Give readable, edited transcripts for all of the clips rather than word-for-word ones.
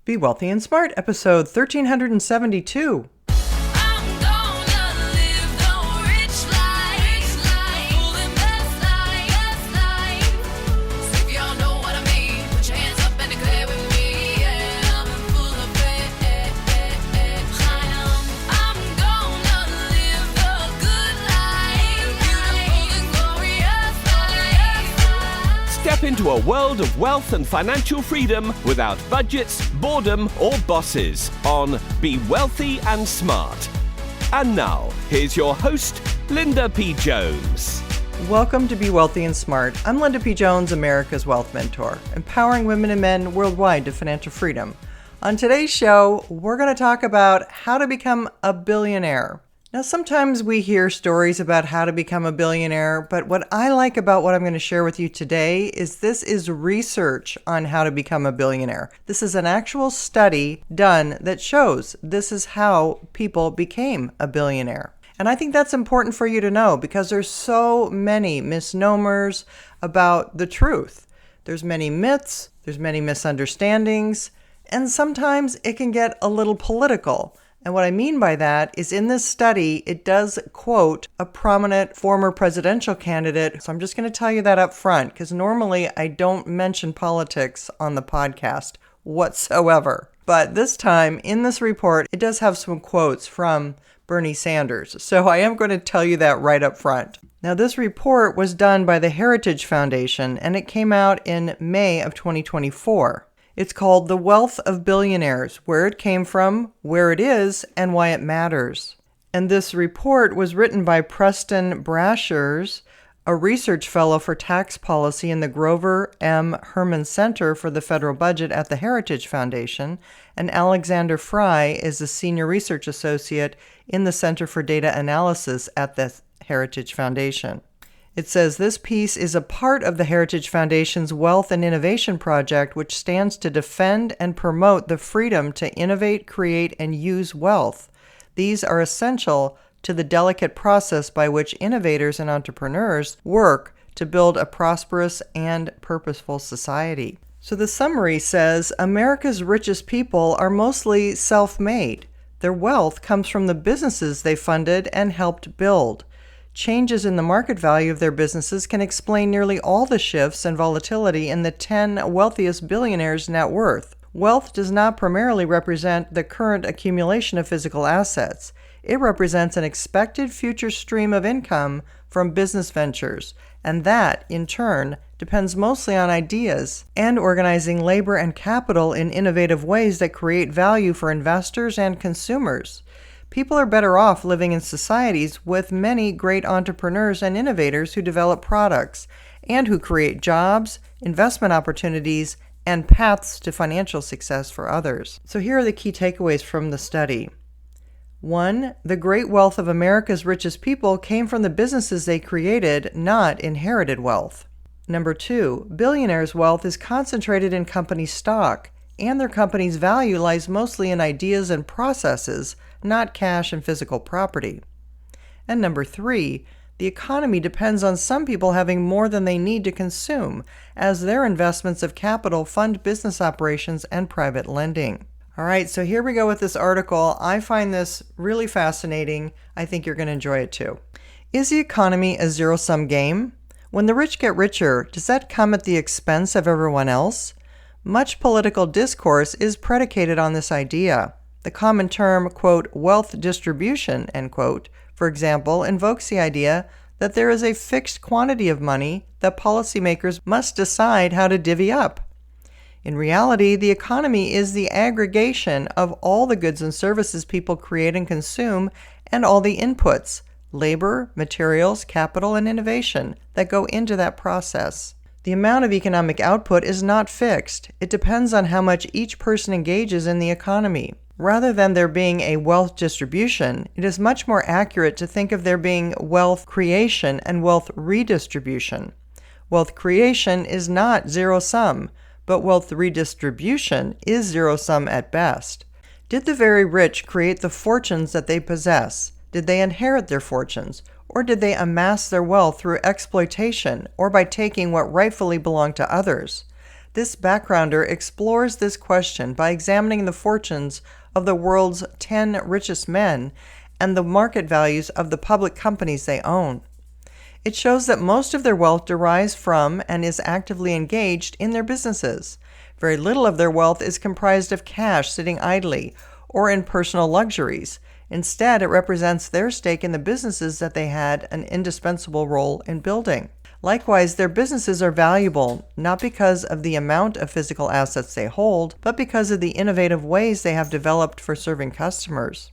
Be Wealthy and Smart, episode 1372. Step into a world of wealth and financial freedom without budgets, boredom, or bosses on Be Wealthy and Smart. And now, here's your host, Linda P. Jones. Welcome to Be Wealthy and Smart. I'm Linda P. Jones, America's Wealth Mentor, empowering women and men worldwide to financial freedom. On today's show, we're going to talk about how to become a billionaire. Now, sometimes we hear stories about how to become a billionaire, but what I like about what I'm going to share with you today is this is research on how to become a billionaire. This is an actual study done that shows this is how people became a billionaire. And I think that's important for you to know because there's so many misnomers about the truth. There's many myths, there's many misunderstandings, and sometimes it can get a little political. And what I mean by that is in this study, it does quote a prominent former presidential candidate. So I'm just going to tell you that up front because normally I don't mention politics on the podcast whatsoever. But this time in this report, it does have some quotes from Bernie Sanders. So I am going to tell you that right up front. Now, this report was done by the Heritage Foundation and it came out in May of 2024. It's called The Wealth of Billionaires, Where It Came From, Where It Is, and Why It Matters. And this report was written by Preston Brashers, a research fellow for tax policy in the Grover M. Herman Center for the Federal Budget at the Heritage Foundation, and Alexander Fry is a senior research associate in the Center for Data Analysis at the Heritage Foundation. It says this piece is a part of the Heritage Foundation's Wealth and Innovation Project, which stands to defend and promote the freedom to innovate, create, and use wealth. These are essential to the delicate process by which innovators and entrepreneurs work to build a prosperous and purposeful society. So the summary says America's richest people are mostly self-made. Their wealth comes from the businesses they funded and helped build. Changes in the market value of their businesses can explain nearly all the shifts and volatility in the 10 wealthiest billionaires' net worth. Wealth does not primarily represent the current accumulation of physical assets. It represents an expected future stream of income from business ventures, and that, in turn, depends mostly on ideas and organizing labor and capital in innovative ways that create value for investors and consumers. People are better off living in societies with many great entrepreneurs and innovators who develop products and who create jobs, investment opportunities, and paths to financial success for others. So here are the key takeaways from the study. 1. The great wealth of America's richest people came from the businesses they created, not inherited wealth. 2. Billionaires' wealth is concentrated in company stock, and their company's value lies mostly in ideas and processes, not cash and physical property. And 3, the economy depends on some people having more than they need to consume, as their investments of capital fund business operations and private lending. All right, so here we go with this article. I find this really fascinating. I think you're going to enjoy it too. Is the economy a zero-sum game? When the rich get richer, does that come at the expense of everyone else? Much political discourse is predicated on this idea. The common term, quote, wealth distribution, end quote, for example, invokes the idea that there is a fixed quantity of money that policymakers must decide how to divvy up. In reality, the economy is the aggregation of all the goods and services people create and consume and all the inputs, labor, materials, capital, and innovation that go into that process. The amount of economic output is not fixed. It depends on how much each person engages in the economy. Rather than there being a wealth distribution, it is much more accurate to think of there being wealth creation and wealth redistribution. Wealth creation is not zero-sum, but wealth redistribution is zero-sum at best. Did the very rich create the fortunes that they possess? Did they inherit their fortunes? Or did they amass their wealth through exploitation or by taking what rightfully belonged to others? This backgrounder explores this question by examining the fortunes of the world's 10 richest men and the market values of the public companies they own. It shows that most of their wealth derives from and is actively engaged in their businesses. Very little of their wealth is comprised of cash sitting idly or in personal luxuries. Instead, it represents their stake in the businesses that they had an indispensable role in building. Likewise, their businesses are valuable not because of the amount of physical assets they hold, but because of the innovative ways they have developed for serving customers.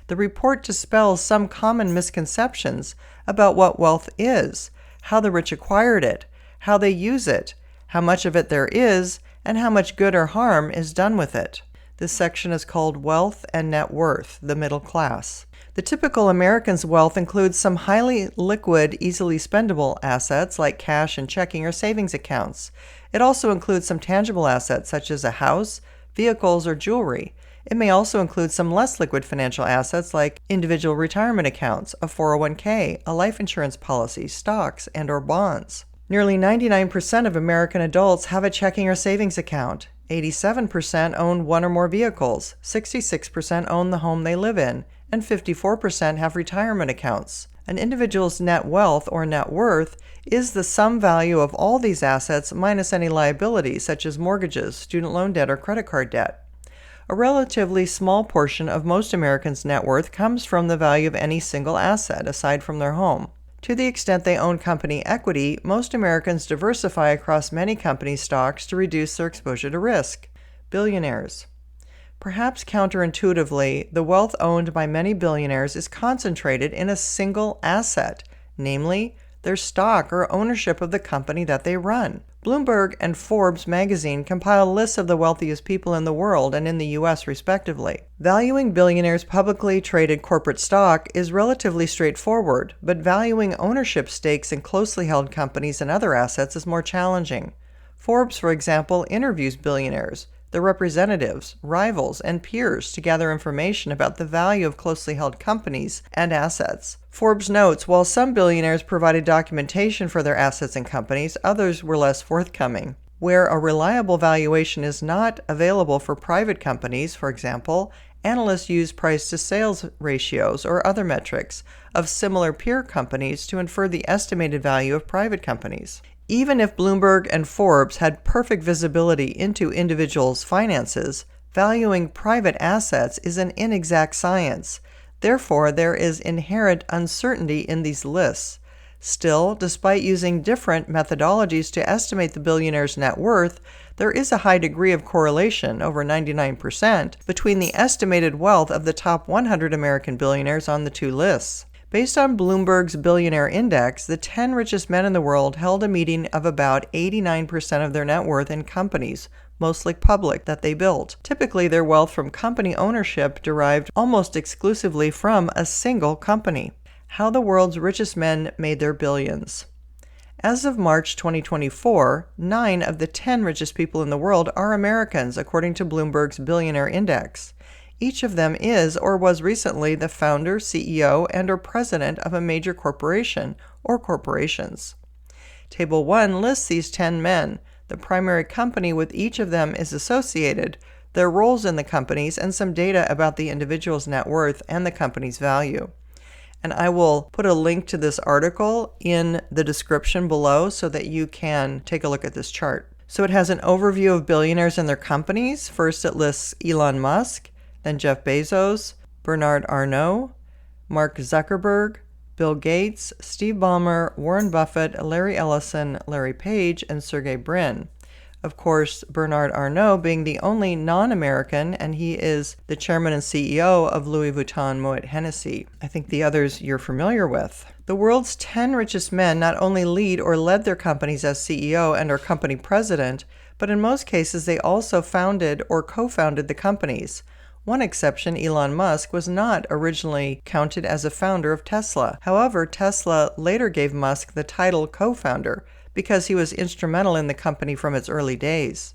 The report dispels some common misconceptions about what wealth is, how the rich acquired it, how they use it, how much of it there is, and how much good or harm is done with it. This section is called Wealth and Net Worth, the Middle Class. The typical American's wealth includes some highly liquid, easily spendable assets like cash and checking or savings accounts. It also includes some tangible assets such as a house, vehicles, or jewelry. It may also include some less liquid financial assets like individual retirement accounts, a 401k, a life insurance policy, stocks, and/or bonds. Nearly 99% of American adults have a checking or savings account. 87% own one or more vehicles, 66% own the home they live in, and 54% have retirement accounts. An individual's net wealth or net worth is the sum value of all these assets minus any liabilities such as mortgages, student loan debt, or credit card debt. A relatively small portion of most Americans' net worth comes from the value of any single asset aside from their home. To the extent they own company equity, most Americans diversify across many company stocks to reduce their exposure to risk. Billionaires. Perhaps counterintuitively, the wealth owned by many billionaires is concentrated in a single asset, namely their stock or ownership of the company that they run. Bloomberg and Forbes magazine compile lists of the wealthiest people in the world and in the U.S. respectively. Valuing billionaires' publicly traded corporate stock is relatively straightforward, but valuing ownership stakes in closely held companies and other assets is more challenging. Forbes, for example, interviews billionaires, their representatives, rivals, and peers to gather information about the value of closely held companies and assets. Forbes notes, while some billionaires provided documentation for their assets and companies, others were less forthcoming. Where a reliable valuation is not available for private companies, for example, analysts use price-to-sales ratios or other metrics of similar peer companies to infer the estimated value of private companies. Even if Bloomberg and Forbes had perfect visibility into individuals' finances, valuing private assets is an inexact science. Therefore, there is inherent uncertainty in these lists. Still, despite using different methodologies to estimate the billionaire's net worth, there is a high degree of correlation, over 99%, between the estimated wealth of the top 100 American billionaires on the two lists. Based on Bloomberg's Billionaire Index, the 10 richest men in the world held a median of about 89% of their net worth in companies, mostly public, that they built. Typically, their wealth from company ownership derived almost exclusively from a single company. How the world's richest men made their billions. As of March 2024, 9 of the 10 richest people in the world are Americans, according to Bloomberg's Billionaire Index. Each of them is or was recently the founder, CEO, and/or president of a major corporation or corporations. Table 1 lists these 10 men. The primary company with each of them is associated, their roles in the companies, and some data about the individual's net worth and the company's value. And I will put a link to this article in the description below so that you can take a look at this chart. So it has an overview of billionaires and their companies. First, it lists Elon Musk, then Jeff Bezos, Bernard Arnault, Mark Zuckerberg, Bill Gates, Steve Ballmer, Warren Buffett, Larry Ellison, Larry Page, and Sergey Brin. Of course, Bernard Arnault being the only non-American, and he is the chairman and CEO of Louis Vuitton Moet Hennessy. I think the others you're familiar with. The world's 10 richest men not only lead or led their companies as CEO and or company president, but in most cases they also founded or co-founded the companies. One exception, Elon Musk, was not originally counted as a founder of Tesla. However, Tesla later gave Musk the title co-founder because he was instrumental in the company from its early days.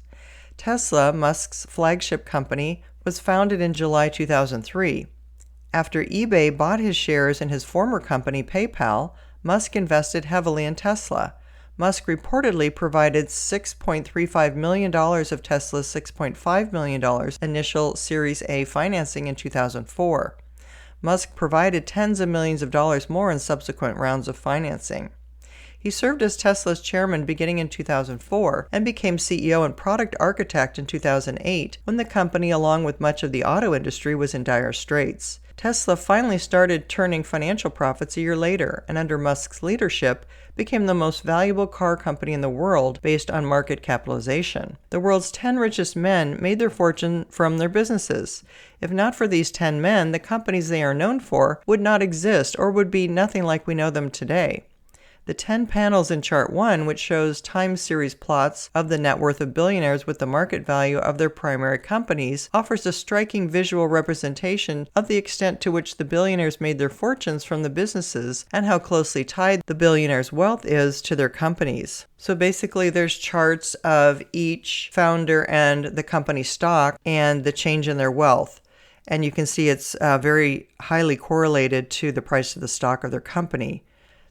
Tesla, Musk's flagship company, was founded in July 2003. After eBay bought his shares in his former company, PayPal, Musk invested heavily in Tesla. Musk reportedly provided $6.35 million of Tesla's $6.5 million initial Series A financing in 2004. Musk provided tens of millions of dollars more in subsequent rounds of financing. He served as Tesla's chairman beginning in 2004 and became CEO and product architect in 2008 when the company, along with much of the auto industry, was in dire straits. Tesla finally started turning financial profits a year later, and under Musk's leadership, became the most valuable car company in the world based on market capitalization. The world's 10 richest men made their fortune from their businesses. If not for these 10 men, the companies they are known for would not exist or would be nothing like we know them today. The 10 panels in Chart 1, which shows time series plots of the net worth of billionaires with the market value of their primary companies, offers a striking visual representation of the extent to which the billionaires made their fortunes from the businesses and how closely tied the billionaires' wealth is to their companies. So basically there's charts of each founder and the company stock and the change in their wealth. And you can see it's very highly correlated to the price of the stock of their company.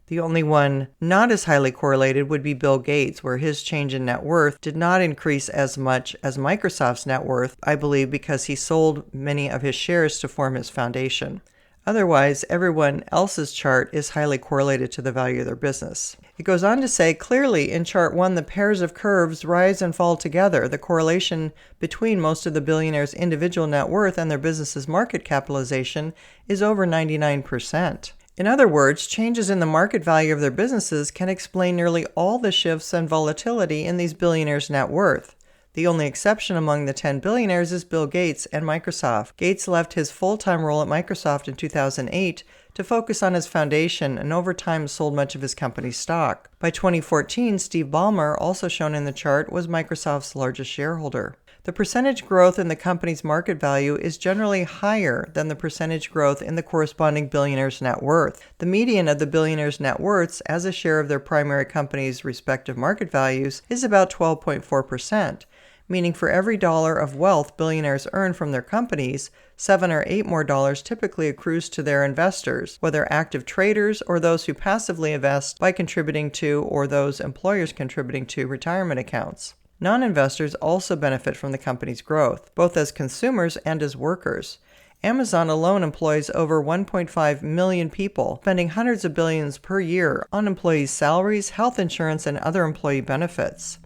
The only one not as highly correlated would be Bill Gates, where his change in net worth did not increase as much as Microsoft's net worth, I believe because he sold many of his shares to form his foundation. Otherwise, everyone else's chart is highly correlated to the value of their business. It goes on to say, clearly in Chart 1, the pairs of curves rise and fall together. The correlation between most of the billionaires' individual net worth and their business's market capitalization is over 99%. In other words, changes in the market value of their businesses can explain nearly all the shifts and volatility in these billionaires' net worth. The only exception among the 10 billionaires is Bill Gates and Microsoft. Gates left his full-time role at Microsoft in 2008 to focus on his foundation and over time sold much of his company's stock. By 2014, Steve Ballmer, also shown in the chart, was Microsoft's largest shareholder. The percentage growth in the company's market value is generally higher than the percentage growth in the corresponding billionaire's net worth. The median of the billionaires' net worths as a share of their primary company's respective market values is about 12.4%, meaning for every dollar of wealth billionaires earn from their companies, 7 or 8 more dollars typically accrues to their investors, whether active traders or those who passively invest by contributing to or those employers contributing to retirement accounts. Non-investors also benefit from the company's growth, both as consumers and as workers. Amazon alone employs over 1.5 million people, spending hundreds of billions per year on employees' salaries, health insurance, and other employee benefits.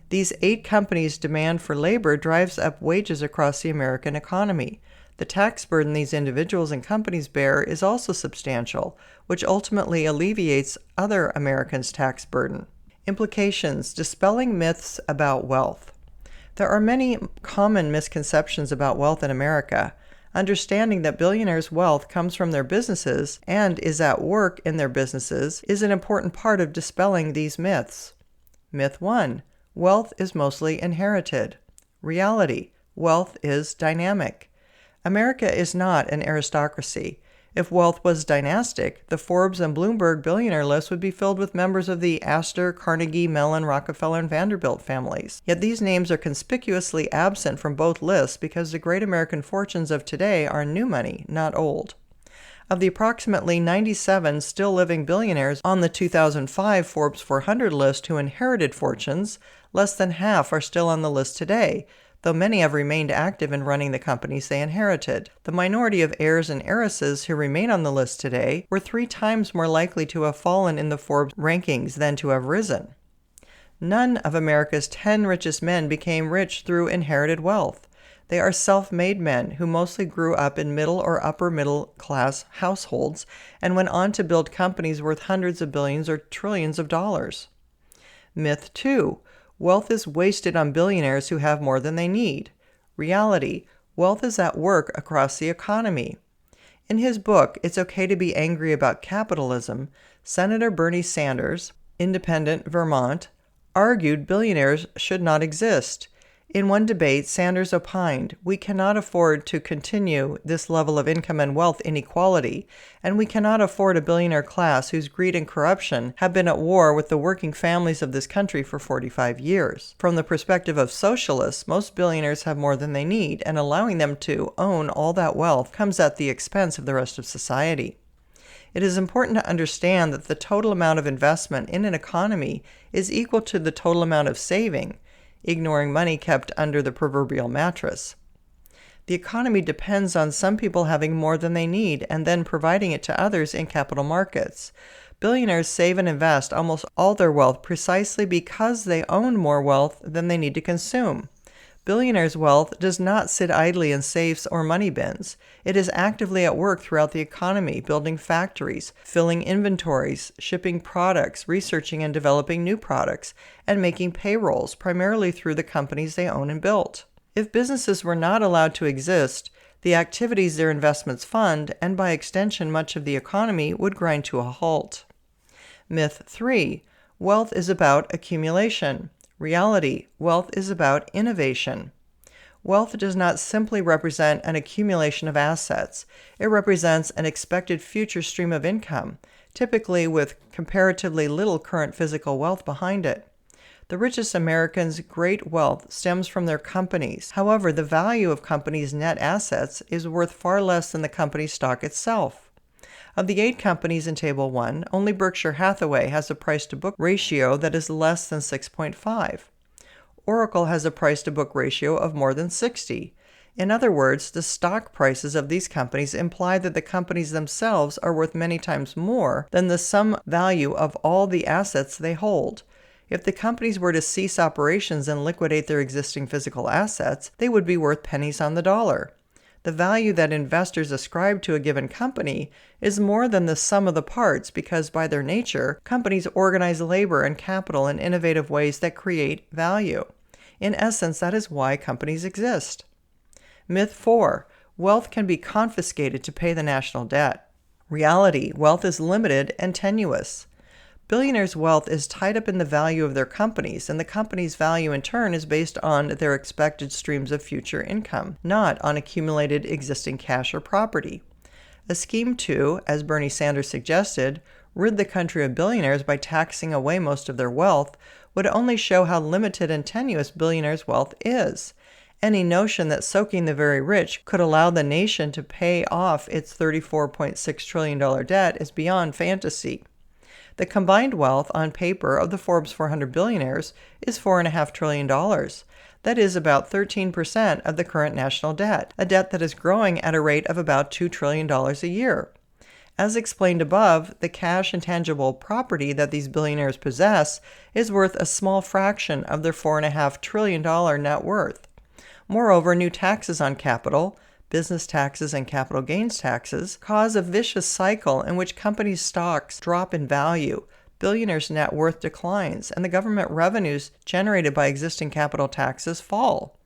These 8 companies' demand for labor drives up wages across the American economy. The tax burden these individuals and companies bear is also substantial, which ultimately alleviates other Americans' tax burden. Implications: dispelling myths about wealth. There are many common misconceptions about wealth in America. Understanding that billionaires' wealth comes from their businesses and is at work in their businesses is an important part of dispelling these myths. Myth 1. Wealth is mostly inherited. Reality: wealth is dynamic. America is not an aristocracy. If wealth was dynastic, the Forbes and Bloomberg billionaire list would be filled with members of the Astor, Carnegie, Mellon, Rockefeller, and Vanderbilt families. Yet these names are conspicuously absent from both lists because the great American fortunes of today are new money, not old. Of the approximately 97 still living billionaires on the 2005 Forbes 400 list who inherited fortunes, less than half are still on the list today, though many have remained active in running the companies they inherited. The minority of heirs and heiresses who remain on the list today were 3 times more likely to have fallen in the Forbes rankings than to have risen. None of America's 10 richest men became rich through inherited wealth. They are self-made men who mostly grew up in middle or upper middle class households and went on to build companies worth hundreds of billions or trillions of dollars. Myth 2. Wealth is wasted on billionaires who have more than they need. Reality: wealth is at work across the economy. In his book, It's Okay to Be Angry About Capitalism, Senator Bernie Sanders, Independent, Vermont, argued billionaires should not exist. In one debate, Sanders opined, "We cannot afford to continue this level of income and wealth inequality, and we cannot afford a billionaire class whose greed and corruption have been at war with the working families of this country for 45 years. From the perspective of socialists, most billionaires have more than they need, and allowing them to own all that wealth comes at the expense of the rest of society." It is important to understand that the total amount of investment in an economy is equal to the total amount of saving, ignoring money kept under the proverbial mattress. The economy depends on some people having more than they need and then providing it to others in capital markets. Billionaires save and invest almost all their wealth precisely because they own more wealth than they need to consume. Billionaires' wealth does not sit idly in safes or money bins. It is actively at work throughout the economy, building factories, filling inventories, shipping products, researching and developing new products, and making payrolls, primarily through the companies they own and built. If businesses were not allowed to exist, the activities their investments fund, and by extension much of the economy, would grind to a halt. Myth 3. Wealth is about accumulation. Reality. Wealth is about innovation. Wealth does not simply represent an accumulation of assets. It represents an expected future stream of income, typically with comparatively little current physical wealth behind it. The richest Americans' great wealth stems from their companies. However, the value of companies' net assets is worth far less than the company's stock itself. Of the 8 companies in Table 1, only Berkshire Hathaway has a price-to-book ratio that is less than 6.5. Oracle has a price-to-book ratio of more than 60. In other words, the stock prices of these companies imply that the companies themselves are worth many times more than the sum value of all the assets they hold. If the companies were to cease operations and liquidate their existing physical assets, they would be worth pennies on the dollar. The value that investors ascribe to a given company is more than the sum of the parts because, by their nature, companies organize labor and capital in innovative ways that create value. In essence, that is why companies exist. Myth 4. Wealth can be confiscated to pay the national debt. Reality. Wealth is limited and tenuous. Billionaires' wealth is tied up in the value of their companies, and the company's value in turn is based on their expected streams of future income, not on accumulated existing cash or property. A scheme to, as Bernie Sanders suggested, rid the country of billionaires by taxing away most of their wealth would only show how limited and tenuous billionaires' wealth is. Any notion that soaking the very rich could allow the nation to pay off its $34.6 trillion debt is beyond fantasy. The combined wealth on paper of the Forbes 400 billionaires is $4.5 trillion. That is about 13% of the current national debt, a debt that is growing at a rate of about $2 trillion a year. As explained above, the cash and tangible property that these billionaires possess is worth a small fraction of their $4.5 trillion net worth. Moreover, new taxes on capital, business taxes and capital gains taxes, cause a vicious cycle in which companies' stocks drop in value, billionaires' net worth declines, and the government revenues generated by existing capital taxes fall.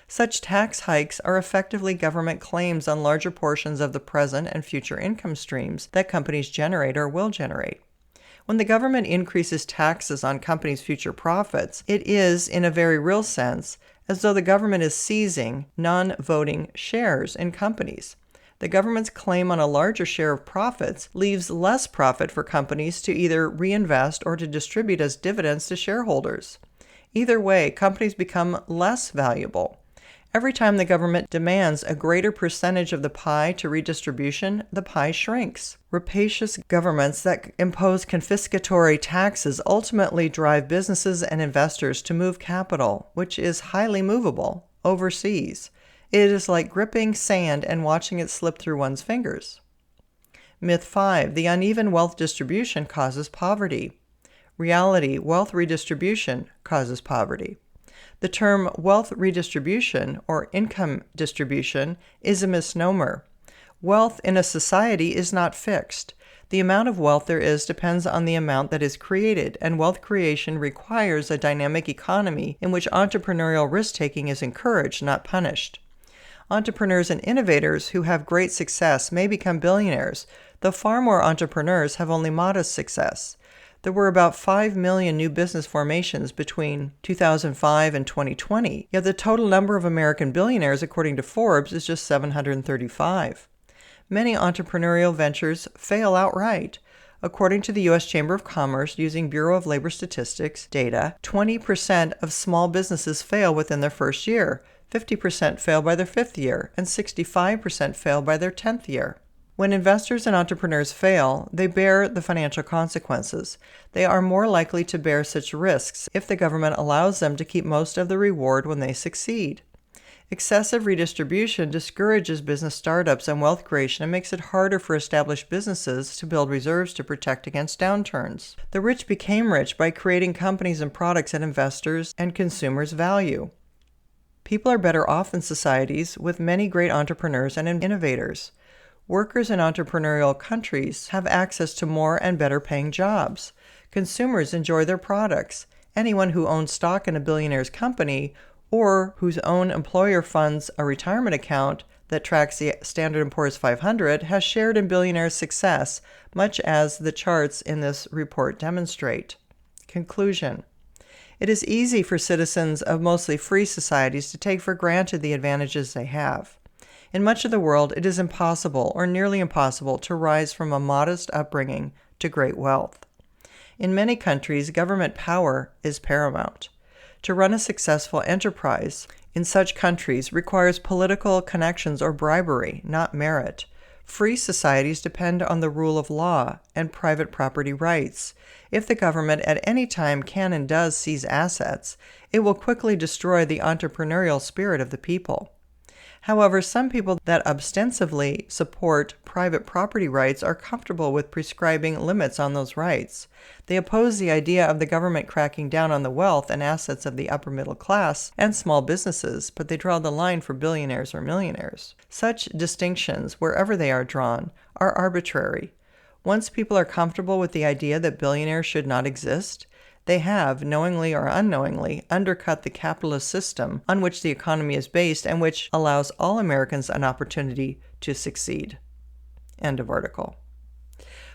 Such tax hikes are effectively government claims on larger portions of the present and future income streams that companies generate or will generate. When the government increases taxes on companies' future profits, it is, in a very real sense, as though the government is seizing non-voting shares in companies. The government's claim on a larger share of profits leaves less profit for companies to either reinvest or to distribute as dividends to shareholders. Either way, companies become less valuable. Every time the government demands a greater percentage of the pie to redistribution, the pie shrinks. Rapacious governments that impose confiscatory taxes ultimately drive businesses and investors to move capital, which is highly movable, overseas. It is like gripping sand and watching it slip through one's fingers. Myth 5. The uneven wealth distribution causes poverty. Reality. Wealth redistribution causes poverty. The term wealth redistribution or income distribution is a misnomer. Wealth in a society is not fixed. The amount of wealth there is depends on the amount that is created, and wealth creation requires a dynamic economy in which entrepreneurial risk-taking is encouraged, not punished. Entrepreneurs and innovators who have great success may become billionaires, though far more entrepreneurs have only modest success. There were about 5 million new business formations between 2005 and 2020, yet the total number of American billionaires, according to Forbes, is just 735. Many entrepreneurial ventures fail outright. According to the U.S. Chamber of Commerce, using Bureau of Labor Statistics data, 20% of small businesses fail within their first year, 50% fail by their 5th year, and 65% fail by their 10th year. When investors and entrepreneurs fail, they bear the financial consequences. They are more likely to bear such risks if the government allows them to keep most of the reward when they succeed. Excessive redistribution discourages business startups and wealth creation and makes it harder for established businesses to build reserves to protect against downturns. The rich became rich by creating companies and products that investors and consumers value. People are better off in societies with many great entrepreneurs and innovators. Workers in entrepreneurial countries have access to more and better paying jobs. Consumers enjoy their products. Anyone who owns stock in a Billionaire's company or whose own employer funds a retirement account that tracks the Standard & Poor's 500 has shared in Billionaire's success, much as the charts in this report demonstrate. Conclusion. It is easy for citizens of mostly free societies to take for granted the advantages they have. In much of the world, it is impossible or nearly impossible to rise from a modest upbringing to great wealth. In many countries, government power is paramount. To run a successful enterprise in such countries requires political connections or bribery, not merit. Free societies depend on the rule of law and private property rights. If the government at any time can and does seize assets, it will quickly destroy the entrepreneurial spirit of the people. However, some people that ostensibly support private property rights are comfortable with prescribing limits on those rights. They oppose the idea of the government cracking down on the wealth and assets of the upper middle class and small businesses, but they draw the line for billionaires or millionaires. Such distinctions, wherever they are drawn, are arbitrary. Once people are comfortable with the idea that billionaires should not exist, they have, knowingly or unknowingly, undercut the capitalist system on which the economy is based and which allows all Americans an opportunity to succeed. End of article.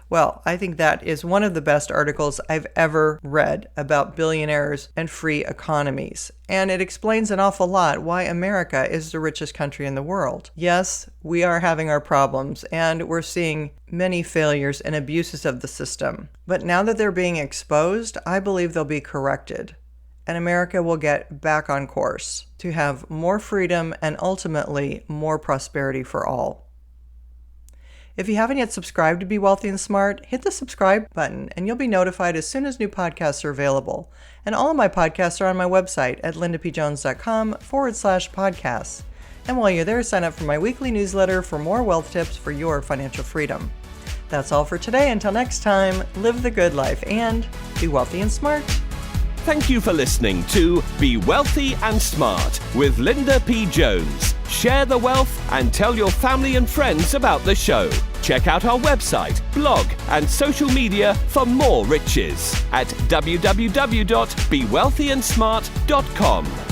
Well, I think that is one of the best articles I've ever read about billionaires and free economies. And it explains an awful lot why America is the richest country in the world. Yes, we are having our problems, and we're seeing many failures and abuses of the system. But now that they're being exposed, I believe they'll be corrected. And America will get back on course to have more freedom and ultimately more prosperity for all. If you haven't yet subscribed to Be Wealthy and Smart, hit the subscribe button and you'll be notified as soon as new podcasts are available. And all of my podcasts are on my website at lindapjones.com/podcasts. And while you're there, sign up for my weekly newsletter for more wealth tips for your financial freedom. That's all for today. Until next time, live the good life and be wealthy and smart. Thank you for listening to Be Wealthy and Smart with Linda P. Jones. Share the wealth and tell your family and friends about the show. Check out our website, blog, and social media for more riches at www.bewealthyandsmart.com.